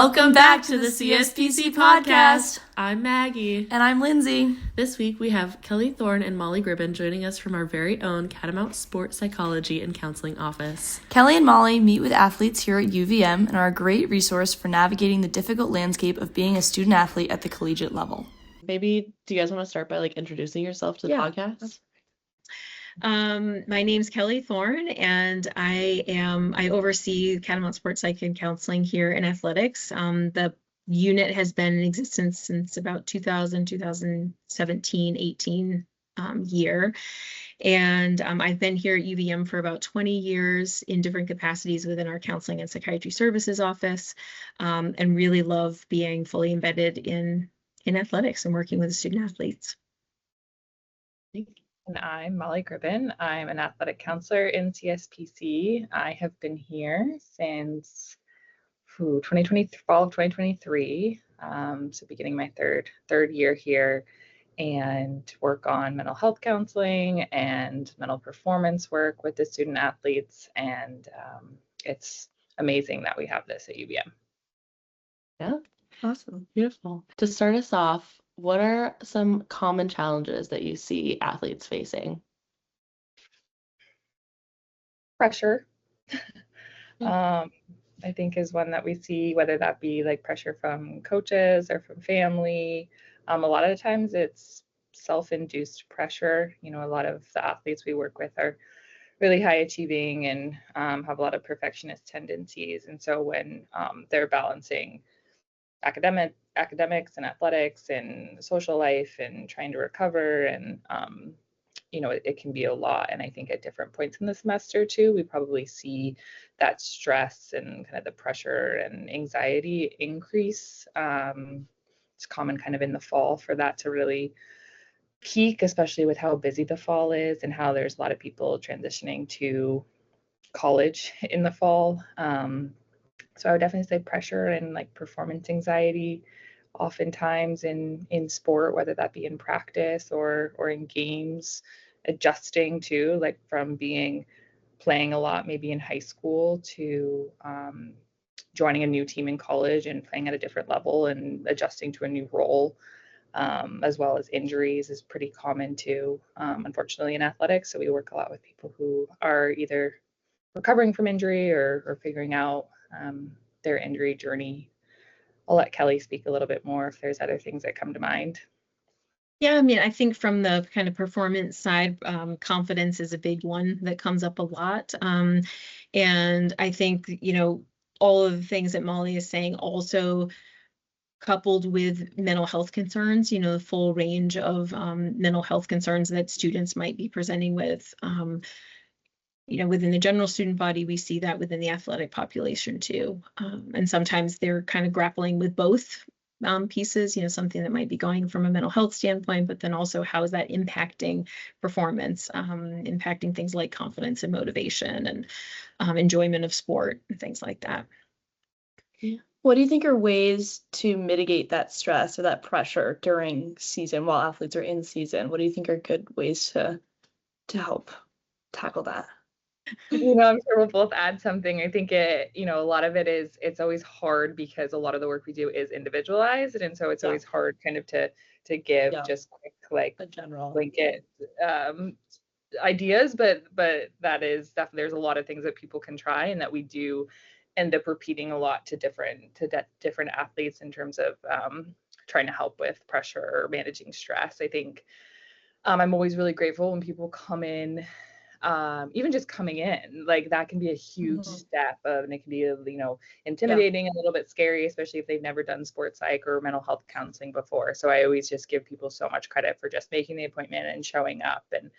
Welcome back to the CSPC podcast. I'm Maggie. And I'm Lindsay. This week we have Kelly Thorne and Mollie Gribbin joining us from our very own Catamount Sports Psychology and Counseling office. Kelly and Mollie meet with athletes here at UVM and are a great resource for navigating the difficult landscape of being a student athlete at the collegiate level. Maybe, do you guys want to start by introducing yourself to the podcast? My name's Kelly Thorne, and I oversee Catamount Sports Psych and Counseling here in athletics. The unit has been in existence since about 2017, 18 year. And I've been here at UVM for about 20 years in different capacities within our counseling and psychiatry services office, and really love being fully embedded in athletics and working with the student athletes. And I'm Mollie Gribbin. I'm an athletic counselor in CSPC. I have been here since fall of 2023, so beginning my third year here, and work on mental health counseling and mental performance work with the student athletes, and it's amazing that we have this at UVM. Yeah, awesome, beautiful. To start us off, what are some common challenges that you see athletes facing? Pressure, I think, is one that we see, whether that be pressure from coaches or from family. A lot of the times it's self-induced pressure. A lot of the athletes we work with are really high achieving and have a lot of perfectionist tendencies. And so when they're balancing academics and athletics and social life and trying to recover, and it can be a lot. And I think at different points in the semester too, we probably see that stress and kind of the pressure and anxiety increase. It's common kind of in the fall for that to really peak, especially with how busy the fall is and how there's a lot of people transitioning to college in the fall. So I would definitely say pressure and performance anxiety, oftentimes in sport, whether that be in practice or in games, adjusting to from playing a lot maybe in high school to joining a new team in college and playing at a different level and adjusting to a new role, as well as injuries is pretty common too, unfortunately, in athletics. So we work a lot with people who are either recovering from injury or figuring out their injury journey. I'll let Kelly speak a little bit more if there's other things that come to mind. Yeah, I think from the kind of performance side, confidence is a big one that comes up a lot. And I think, all of the things that Mollie is saying also coupled with mental health concerns, the full range of mental health concerns that students might be presenting with. Within the general student body, we see that within the athletic population too. And sometimes they're kind of grappling with both pieces, something that might be going from a mental health standpoint, but then also how is that impacting performance, impacting things like confidence and motivation and enjoyment of sport and things like that. Yeah. What do you think are ways to mitigate that stress or that pressure during season while athletes are in season? What do you think are good ways to help tackle that? I'm sure we'll both add something. I think a lot of it is, it's always hard because a lot of the work we do is individualized. And so it's always hard kind of to give just quick, a general blanket ideas. But that is definitely, there's a lot of things that people can try and that we do end up repeating a lot to different athletes in terms of trying to help with pressure or managing stress. I think I'm always really grateful when people come in. Even just coming in, that can be a huge step, and it can be intimidating, a little bit scary, especially if they've never done sports psych or mental health counseling before. So I always just give people so much credit for just making the appointment and showing up, and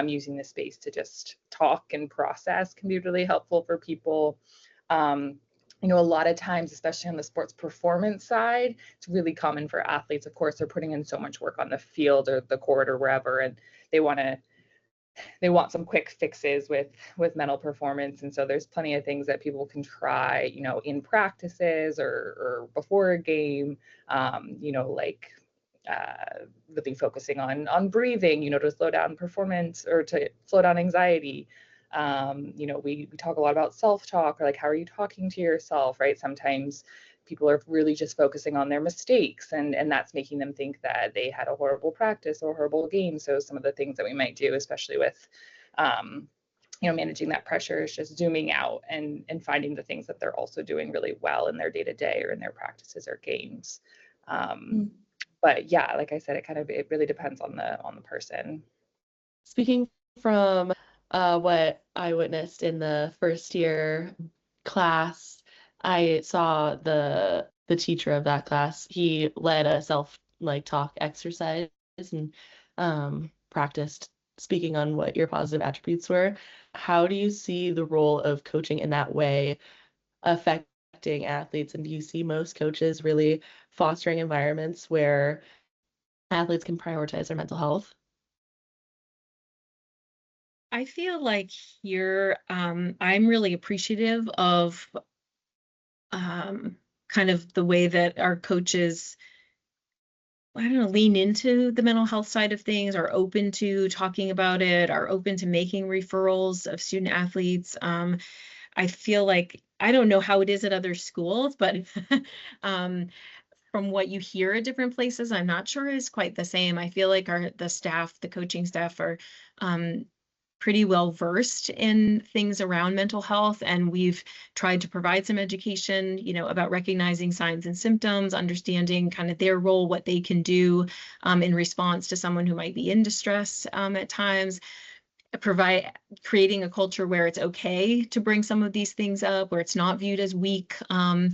using the space to just talk and process can be really helpful for people. A lot of times, especially on the sports performance side, it's really common for athletes. Of course, they're putting in so much work on the field or the court or wherever, and they want some quick fixes with mental performance. And so there's plenty of things that people can try, in practices or before a game, really focusing on breathing, to slow down performance or to slow down anxiety. We talk a lot about self-talk, or how are you talking to yourself, right? Sometimes people are really just focusing on their mistakes, and that's making them think that they had a horrible practice or a horrible game. So some of the things that we might do, especially with managing that pressure, is just zooming out and finding the things that they're also doing really well in their day-to-day or in their practices or games. But yeah, like I said, it really depends on the person. Speaking from what I witnessed in the first year class, I saw the teacher of that class. He led a talk exercise and practiced speaking on what your positive attributes were. How do you see the role of coaching in that way affecting athletes? And do you see most coaches really fostering environments where athletes can prioritize their mental health? I feel like here, I'm really appreciative of kind of the way that our coaches, I don't know, lean into the mental health side of things, are open to talking about it, are open to making referrals of student athletes. I feel like, I don't know how it is at other schools, but from what you hear at different places, I'm not sure is quite the same. I feel like the coaching staff are pretty well versed in things around mental health, and we've tried to provide some education, about recognizing signs and symptoms, understanding kind of their role, what they can do in response to someone who might be in distress at times. Creating a culture where it's okay to bring some of these things up, where it's not viewed as weak. I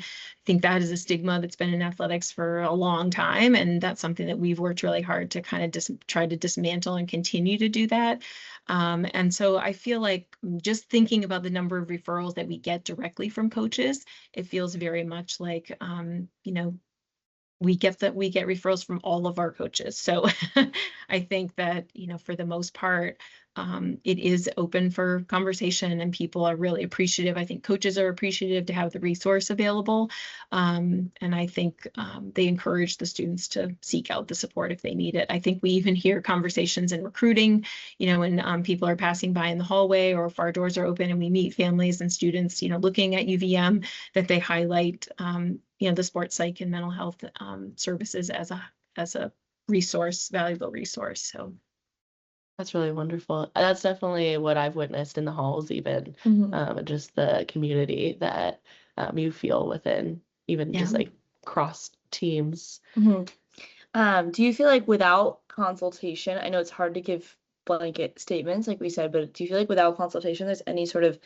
think that is a stigma that's been in athletics for a long time, and that's something that we've worked really hard to kind of try to dismantle and continue to do that. And so I feel like just thinking about the number of referrals that we get directly from coaches, it feels very much like, we get referrals from all of our coaches. So I think that, for the most part, it is open for conversation, and people are really appreciative. I think coaches are appreciative to have the resource available. And I think they encourage the students to seek out the support if they need it. I think we even hear conversations in recruiting, when people are passing by in the hallway, or if our doors are open and we meet families and students, looking at UVM, that they highlight, the sports psych and mental health services as a resource, valuable resource. So that's really wonderful. That's definitely what I've witnessed in the halls, even just the community that you feel within, even just like cross teams. Do you feel like without consultation, I know it's hard to give blanket statements like we said, but do you feel like without consultation, there's any sort of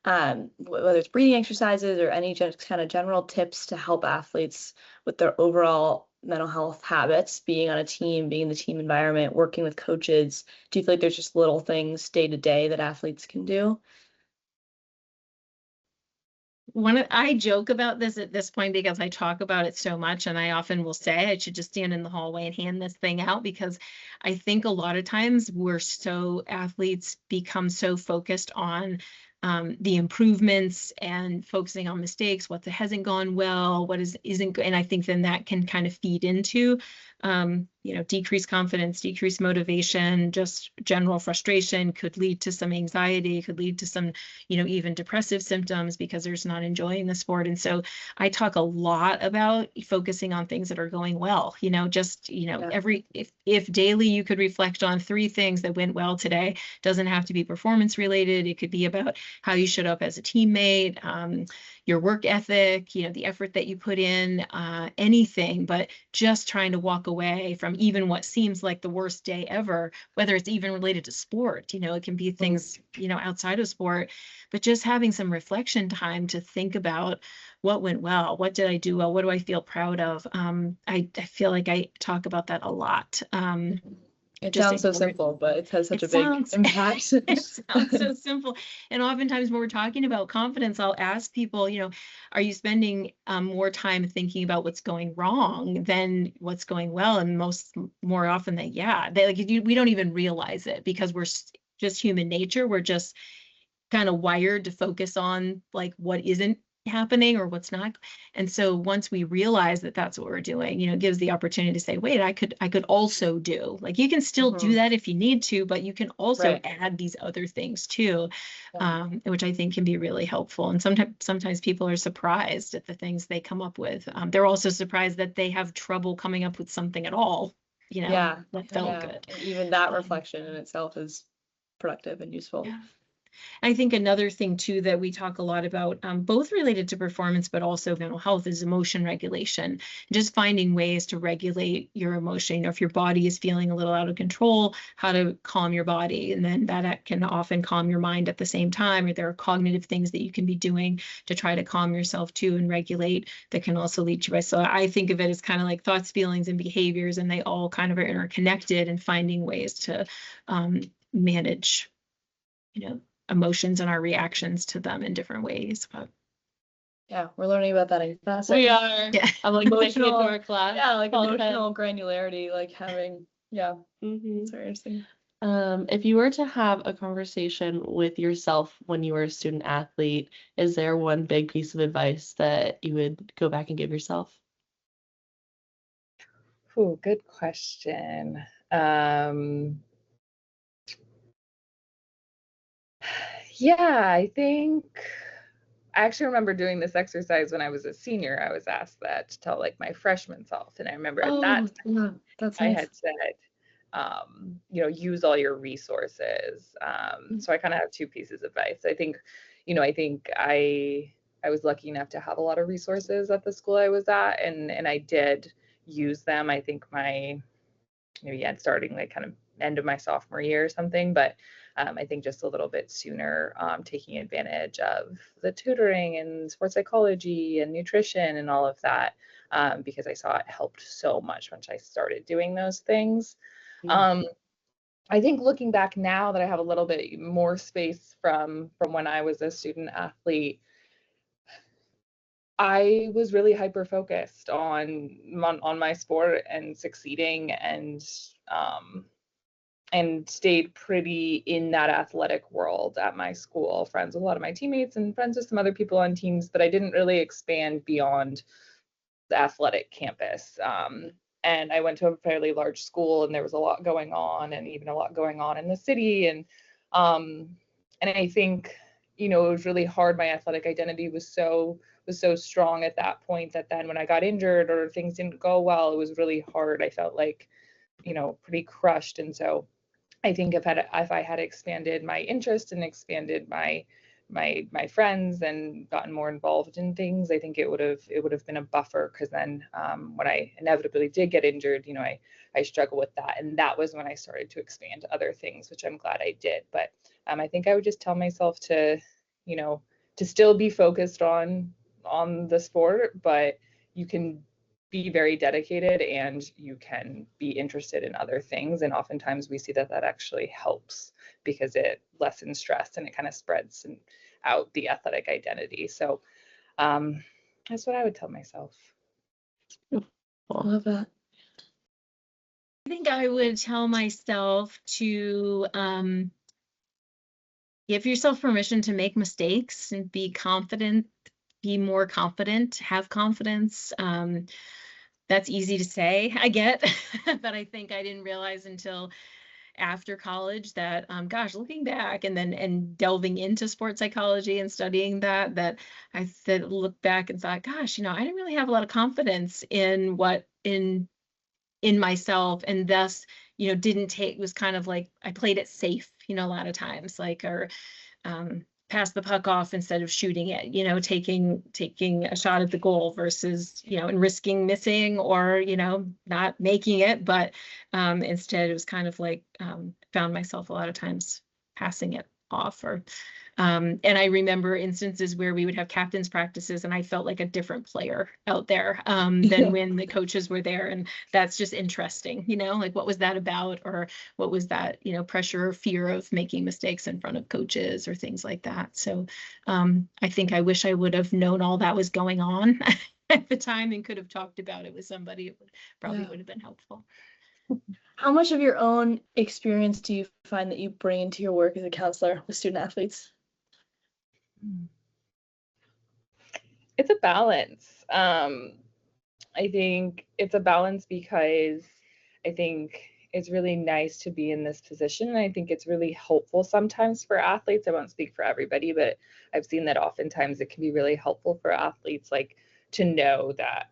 whether it's breathing exercises or any just kind of general tips to help athletes with their overall mental health habits, being on a team, being in the team environment, working with coaches? Do you feel like there's just little things day to day that athletes can do? I joke about this at this point because I talk about it so much, and I often will say I should just stand in the hallway and hand this thing out, because I think a lot of times athletes become so focused on the improvements and focusing on mistakes, what hasn't gone well, what isn't good. And I think then that can kind of feed into, decreased confidence, decreased motivation, just general frustration, could lead to some anxiety, could lead to some, even depressive symptoms because they're just not enjoying the sport. And so I talk a lot about focusing on things that are going well, if daily you could reflect on 3 things that went well today, doesn't have to be performance related. It could be about how you showed up as a teammate, your work ethic, the effort that you put in, anything, but just trying to walk away from even what seems like the worst day ever, whether it's even related to sport, it can be things, outside of sport, but just having some reflection time to think about what went well, what did I do well, what do I feel proud of? I feel like I talk about that a lot. It sounds so simple, but it has such a big impact. It sounds so simple. And oftentimes when we're talking about confidence, I'll ask people, are you spending more time thinking about what's going wrong than what's going well? And more often than we don't even realize it, because we're just human nature. We're just kind of wired to focus on like what isn't happening or what's not. And so once we realize that that's what we're doing, it gives the opportunity to say, wait, I could also do, like, you can still do that if you need to, but you can also add these other things too, which I think can be really helpful. And sometimes people are surprised at the things they come up with. They're also surprised that they have trouble coming up with something at all, that felt good. And even that reflection in itself is productive and useful. Yeah. I think another thing too that we talk a lot about, both related to performance, but also mental health, is emotion regulation. Just finding ways to regulate your emotion. If your body is feeling a little out of control, how to calm your body. And then that can often calm your mind at the same time. Or there are cognitive things that you can be doing to try to calm yourself too and regulate that can also lead to. So I think of it as kind of like thoughts, feelings, and behaviors, and they all kind of are interconnected, and finding ways to manage, emotions and our reactions to them in different ways. But yeah, we're learning about that in class. We are. Yeah. I'm like emotional to our class. Yeah, like emotional granularity, like having, it's very interesting. If you were to have a conversation with yourself when you were a student athlete, is there one big piece of advice that you would go back and give yourself? Oh, good question. Yeah, I think I actually remember doing this exercise when I was a senior. I was asked that to tell like my freshman self. And I remember at that time, I had said, use all your resources. So I kind of have two pieces of advice. I think I was lucky enough to have a lot of resources at the school I was at, and I did use them. I think starting like kind of end of my sophomore year or something, but I think just a little bit sooner, taking advantage of the tutoring and sports psychology and nutrition and all of that, because I saw it helped so much once I started doing those things. I think looking back now that I have a little bit more space from when I was a student athlete, I was really hyper focused on my sport and succeeding, and stayed pretty in that athletic world at my school, friends with a lot of my teammates and friends with some other people on teams, but I didn't really expand beyond the athletic campus. And I went to a fairly large school, and there was a lot going on, and even a lot going on in the city. And I think, it was really hard. My athletic identity was so strong at that point that then when I got injured or things didn't go well, it was really hard. I felt like, pretty crushed. And so I think if I had expanded my interest and expanded my friends and gotten more involved in things, I think it would have been a buffer, because then when I inevitably did get injured, I struggle with that, and that was when I started to expand to other things, which I'm glad I did. But I think I would just tell myself to still be focused on the sport, but you can be very dedicated and you can be interested in other things. And oftentimes we see that actually helps, because it lessens stress and it kind of spreads out the athletic identity. So that's what I would tell myself. I love that. I think I would tell myself to give yourself permission to make mistakes and be confident, be more confident, have confidence. That's easy to say, I get, but I think I didn't realize until after college that, looking back and delving into sports psychology and studying that I looked back and thought, I didn't really have a lot of confidence in myself, and thus, was kind of like I played it safe, a lot of times, or pass the puck off instead of shooting it, taking a shot at the goal versus, and risking missing or, not making it. But instead it was kind of like, found myself a lot of times passing it off, and I remember instances where we would have captain's practices and I felt like a different player out there than when the coaches were there. And that's just interesting, like what was that about? Or what was that, pressure or fear of making mistakes in front of coaches or things like that. So I think I wish I would have known all that was going on at the time and could have talked about it with somebody. It probably would have been helpful. How much of your own experience do you find that you bring into your work as a counselor with student athletes? It's a balance. I think it's a balance because I think it's really nice to be in this position. And I think it's really helpful sometimes for athletes. I won't speak for everybody, but I've seen that oftentimes it can be really helpful for athletes, like to know that,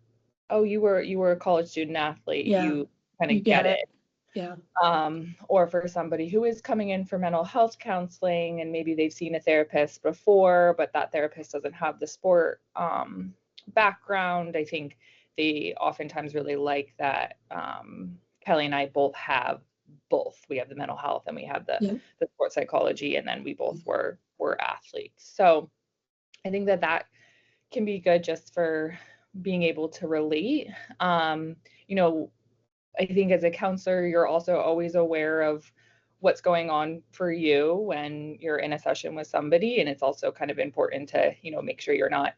oh, you were a college student athlete, Yeah, you kind you of get it. Yeah. Or for somebody who is coming in for mental health counseling and maybe they've seen a therapist before, but that therapist doesn't have the sport background. I think they oftentimes really like that. Kelly and I both have both. We have the mental health and we have the sports psychology, and then we both were athletes. So I think that can be good just for being able to relate. You know, I think as a counselor, you're also always aware of what's going on for you when you're in a session with somebody. And it's also kind of important to, make sure you're not,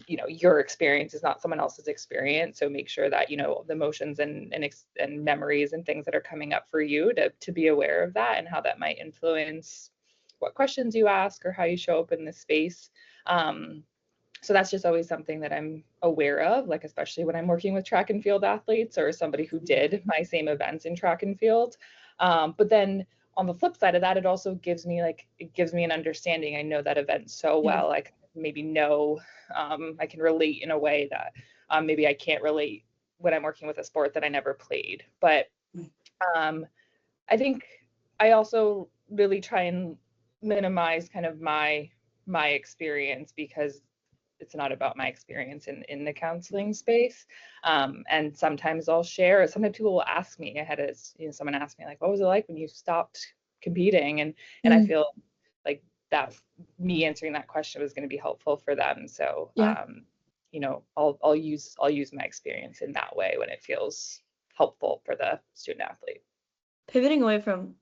your experience is not someone else's experience. So make sure that, the emotions and memories and things that are coming up for you to be aware of that and how that might influence what questions you ask or how you show up in this space. So that's just always something that I'm aware of, like, especially when I'm working with track and field athletes or somebody who did my same events in track and field. But then on the flip side of that, it also gives me an understanding. I know that event so well. I maybe know, I can relate in a way that maybe I can't relate when I'm working with a sport that I never played. But I think I also really try and minimize kind of my experience, because it's not about my experience in the counseling space. And sometimes I'll share, sometimes people will ask me, I had someone asked me, like, what was it like when you stopped competing? And I feel like that me answering that question was going to be helpful for them. So, I'll use my experience in that way when it feels helpful for the student athlete. Pivoting away from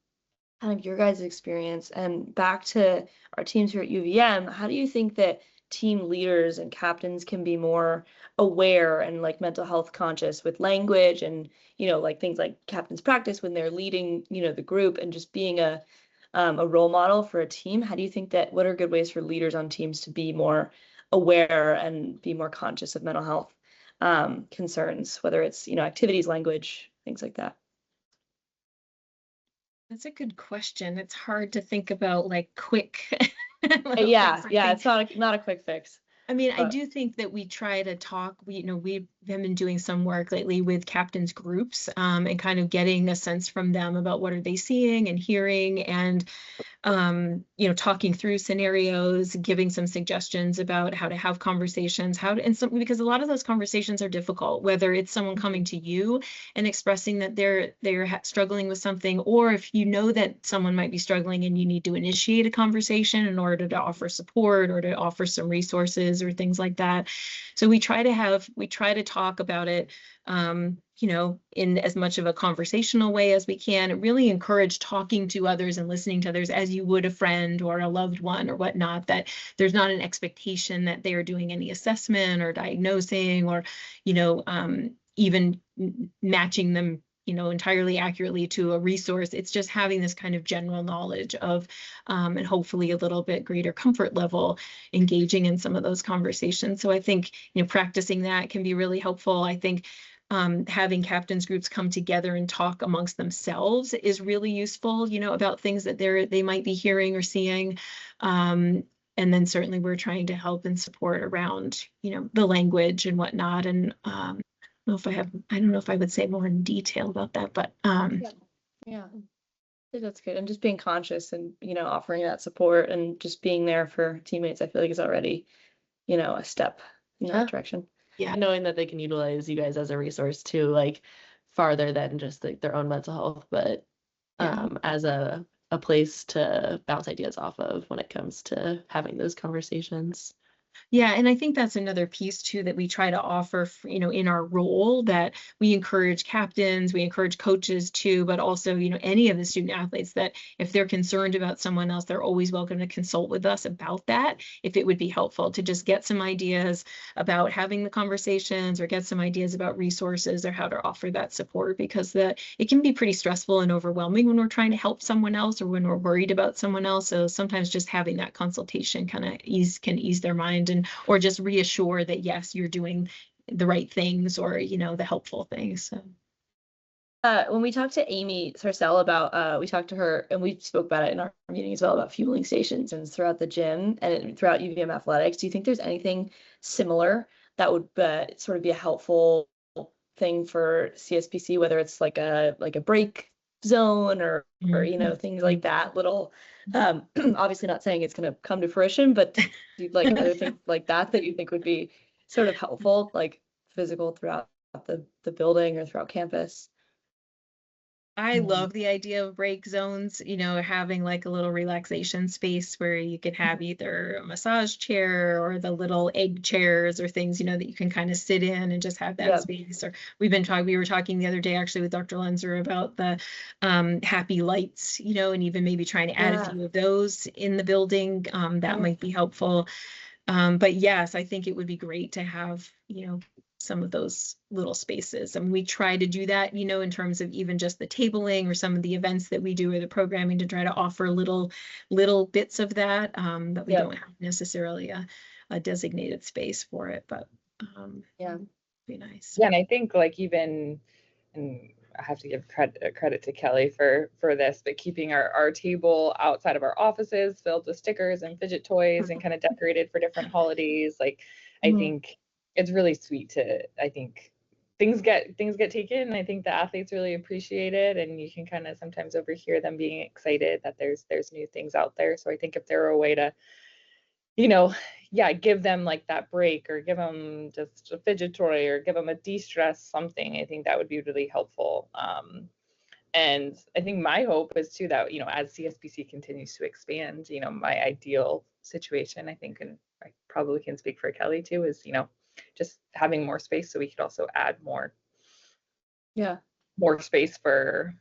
kind of your guys' experience and back to our teams here at UVM, how do you think that team leaders and captains can be more aware and like mental health conscious with language and, like things like captain's practice when they're leading, the group, and just being a role model for a team? How do you think what are good ways for leaders on teams to be more aware and be more conscious of mental health concerns, whether it's, activities, language, things like that? That's a good question. It's hard to think about like quick. Yeah, it's not a quick fix. I mean, I do think that we try to talk. We've been doing some work lately with captains groups, and kind of getting a sense from them about what are they seeing and hearing, and talking through scenarios, giving some suggestions about how to have conversations, because a lot of those conversations are difficult, whether it's someone coming to you and expressing that they're struggling with something, or if you know that someone might be struggling and you need to initiate a conversation in order to offer support or to offer some resources or things like that. So we try to talk about it, in as much of a conversational way as we can, and really encourage talking to others and listening to others as you would a friend or a loved one or whatnot, that there's not an expectation that they are doing any assessment or diagnosing or, even matching them, entirely accurately to a resource. It's just having this kind of general knowledge of, and hopefully a little bit greater comfort level engaging in some of those conversations. So I think, practicing that can be really helpful. I think having captains groups come together and talk amongst themselves is really useful, about things that they might be hearing or seeing. And then certainly we're trying to help and support around, the language and whatnot. And I don't know if I would say more in detail about that, but yeah. I think that's good. And just being conscious and, offering that support and just being there for teammates, I feel like is already, a step in that direction. Yeah, knowing that they can utilize you guys as a resource too, like farther than just like their own mental health, but as a place to bounce ideas off of when it comes to having those conversations. Yeah, and I think that's another piece too that we try to offer, in our role, that we encourage captains, we encourage coaches too, but also, any of the student athletes, that if they're concerned about someone else, they're always welcome to consult with us about that, if it would be helpful to just get some ideas about having the conversations or get some ideas about resources or how to offer that support, because it can be pretty stressful and overwhelming when we're trying to help someone else or when we're worried about someone else. So sometimes just having that consultation can ease their mind mind, and or just reassure that yes, you're doing the right things, or the helpful things. So When we talked to Amy Sarcell about, we talked to her and we spoke about it in our meeting as well about fueling stations and throughout the gym and throughout UVM athletics. Do you think there's anything similar that would sort of be a helpful thing for CSPC, whether it's like a break zone or things like that? Little, obviously not saying it's going to come to fruition, but like other things like that you think would be sort of helpful, like physical throughout the building or throughout campus? I love the idea of break zones, having like a little relaxation space where you can have either a massage chair or the little egg chairs or things, that you can kind of sit in and just have that space. Or we were talking the other day actually with Dr. Lenzer about the happy lights, and even maybe trying to add a few of those in the building. That might be helpful. But yes, I think it would be great to have, some of those little spaces. And we try to do that, in terms of even just the tabling or some of the events that we do or the programming, to try to offer little bits of that, that we don't have necessarily a designated space for it, but it'd be nice. Yeah, and I think like even, and I have to give credit to Kelly for this, but keeping our table outside of our offices filled with stickers and fidget toys and kind of decorated for different holidays. Like, I think it's really sweet I think things get taken, and I think the athletes really appreciate it, and you can kind of sometimes overhear them being excited that there's new things out there. So I think if there were a way to, give them like that break, or give them just a fidget toy, or give them a de-stress something, I think that would be really helpful. And I think my hope is too that, as CSPC continues to expand, my ideal situation, I think, and I probably can speak for Kelly too, is, just having more space so we could also add more space for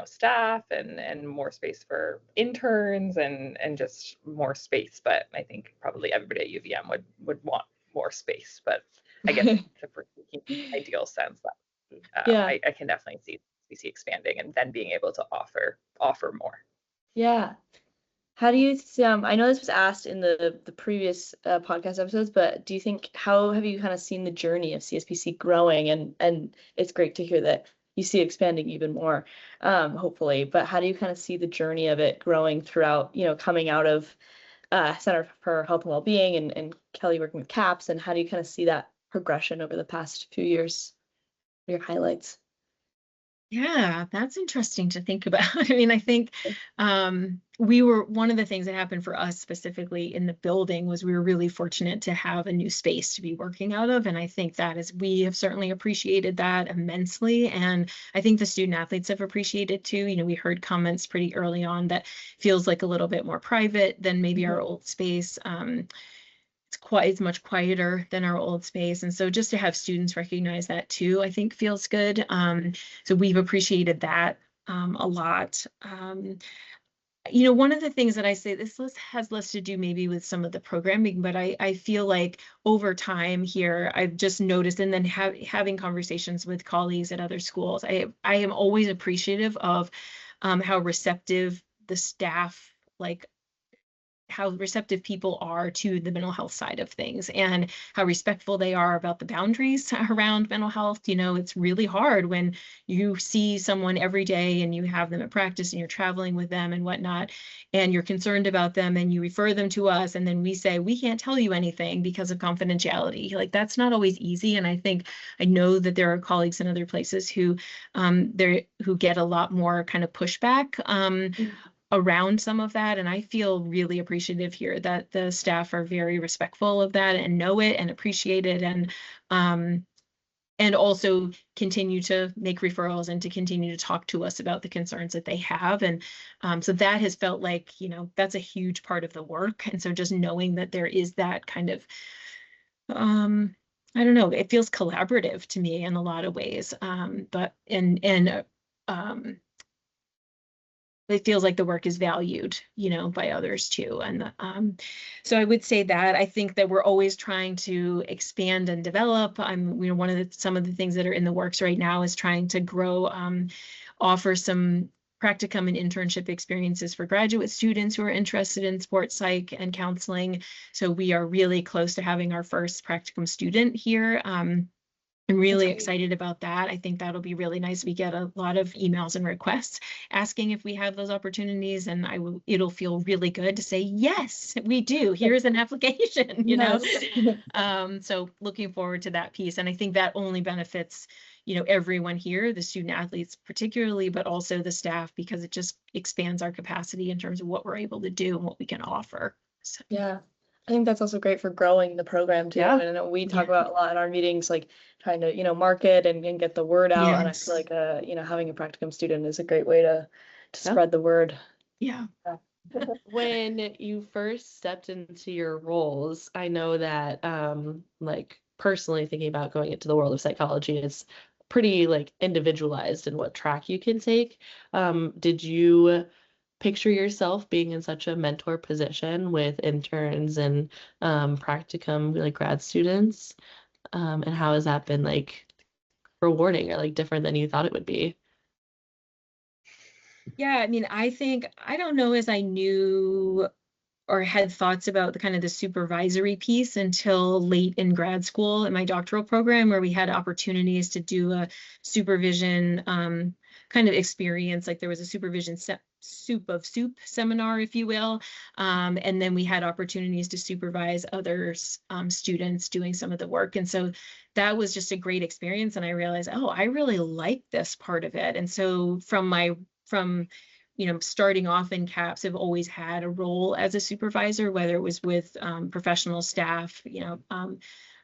staff, and more space for interns, and just more space. But I think probably everybody at UVM would want more space. But I guess for ideal sense, that I can definitely see CSPC expanding and then being able to offer more. Yeah. How do you, I know this was asked in the previous podcast episodes, but how have you kind of seen the journey of CSPC growing? And it's great to hear that you see it expanding even more, hopefully. But how do you kind of see the journey of it growing throughout, coming out of Center for Health and Wellbeing and Kelly working with CAPS, and how do you kind of see that progression over the past few years? Your highlights? Yeah, that's interesting to think about. I mean, I think one of the things that happened for us specifically in the building was we were really fortunate to have a new space to be working out of. And I think we have certainly appreciated that immensely. And I think the student athletes have appreciated too. We heard comments pretty early on that feels like a little bit more private than maybe our old space. It's much quieter than our old space. And so just to have students recognize that too, I think feels good. So we've appreciated that a lot. One of the things that I say, this has less to do maybe with some of the programming, but I feel like over time here, I've just noticed, and then having conversations with colleagues at other schools, I am always appreciative of how receptive the staff, how receptive people are to the mental health side of things, and how respectful they are about the boundaries around mental health. It's really hard when you see someone every day and you have them at practice and you're traveling with them and whatnot, and you're concerned about them and you refer them to us, and then we say, we can't tell you anything because of confidentiality. That's not always easy. And I know that there are colleagues in other places who get a lot more kind of pushback around some of that. And I feel really appreciative here that the staff are very respectful of that and know it and appreciate it, and also continue to make referrals and to continue to talk to us about the concerns that they have. And so that has felt like, that's a huge part of the work. And so just knowing that there is that kind of, I don't know, it feels collaborative to me in a lot of ways. It feels like the work is valued, by others too. And so I would say that I think that we're always trying to expand and develop. Some of the things that are in the works right now is trying to grow, offer some practicum and internship experiences for graduate students who are interested in sports psych and counseling. So we are really close to having our first practicum student here. I'm really excited about that. I think that'll be really nice. We get a lot of emails and requests asking if we have those opportunities, and it'll feel really good to say, yes, we do. Here's an application, you know? So looking forward to that piece. And I think that only benefits, everyone here, the student athletes particularly, but also the staff, because it just expands our capacity in terms of what we're able to do and what we can offer. So. Yeah. I think that's also great for growing the program too. Yeah. And I know we talk about a lot in our meetings, like trying to, market and get the word out. And I Yes. feel like, having a practicum student is a great way to spread the word. Yeah. When you first stepped into your roles, I know that, like personally thinking about going into the world of psychology, it's pretty like individualized in what track you can take. Did you picture yourself being in such a mentor position with interns and practicum like grad students? And how has that been like rewarding or like different than you thought it would be? Yeah, I mean, I don't know as I knew or had thoughts about the supervisory piece until late in grad school in my doctoral program, where we had opportunities to do a supervision kind of experience. Like there was a supervision soup seminar, if you will. And then we had opportunities to supervise others, students doing some of the work. And so that was just a great experience. And I realized, oh, I really like this part of it. And so from starting off in CAPS, I've always had a role as a supervisor, whether it was with professional staff,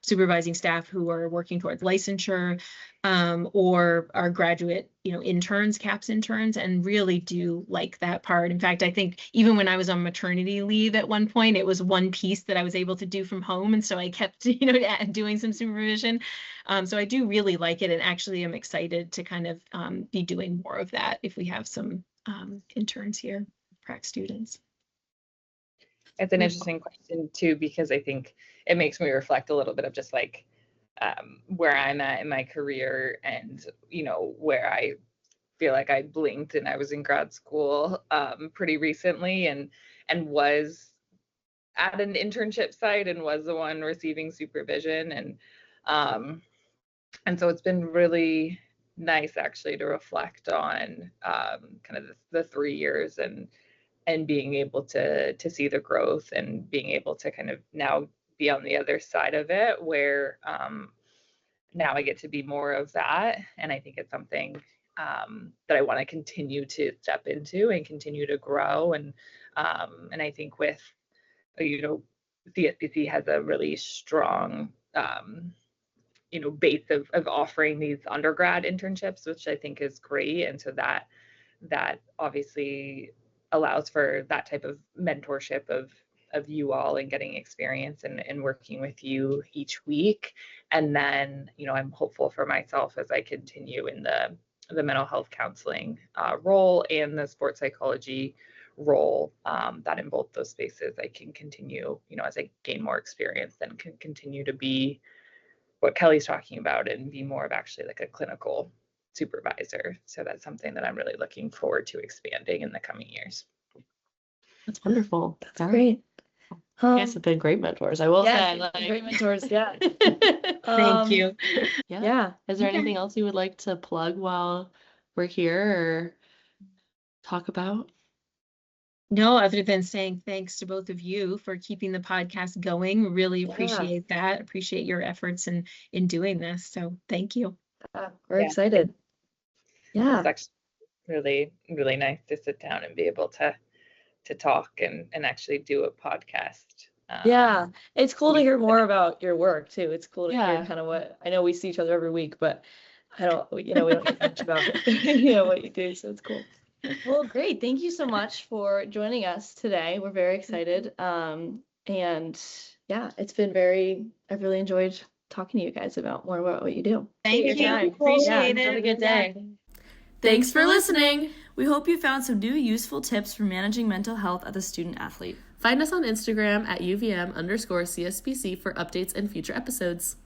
supervising staff who are working towards licensure, or our graduate, interns, CAPS interns, and really do like that part. In fact, I think even when I was on maternity leave at one point, it was one piece that I was able to do from home. And so I kept, doing some supervision. So I do really like it. And actually I'm excited to kind of be doing more of that if we have some interns here, prac students. It's an interesting question too, because I think it makes me reflect a little bit of just like where I'm at in my career, and where I feel like I blinked and I was in grad school pretty recently and was at an internship site and was the one receiving supervision, and so it's been really nice actually to reflect on kind of the 3 years and being able to see the growth and being able to kind of now be on the other side of it, where now I get to be more of that. And I think it's something that I want to continue to step into and continue to grow. And I think with, CSPC has a really strong, base of offering these undergrad internships, which I think is great. And so that obviously allows for that type of mentorship of you all and getting experience and working with you each week. And then, I'm hopeful for myself as I continue in the mental health counseling role and the sports psychology role, that in both those spaces I can continue, as I gain more experience, then can continue to be what Kelly's talking about and be more of actually like a clinical supervisor. So that's something that I'm really looking forward to expanding in the coming years. That's wonderful. That's great. You guys have been great mentors, I will say. Like, great mentors, yeah. Thank you. Yeah. Is there anything else you would like to plug while we're here or talk about? No, other than saying thanks to both of you for keeping the podcast going. Really appreciate that. Appreciate your efforts in doing this. So thank you. We're excited. Yeah. It's actually really, really nice to sit down and be able to talk and actually do a podcast. Yeah, it's cool to hear more about your work too. It's cool to hear kind of what, I know we see each other every week, but we don't know much about what you do, so it's cool. Well, great. Thank you so much for joining us today. We're very excited. And yeah, it's been I've really enjoyed talking to you guys about more about what you do. Thank you. Time. Appreciate it. Have a good day. Thanks for listening. We hope you found some new useful tips for managing mental health as a student athlete. Find us on Instagram at UVM_CSPC for updates and future episodes.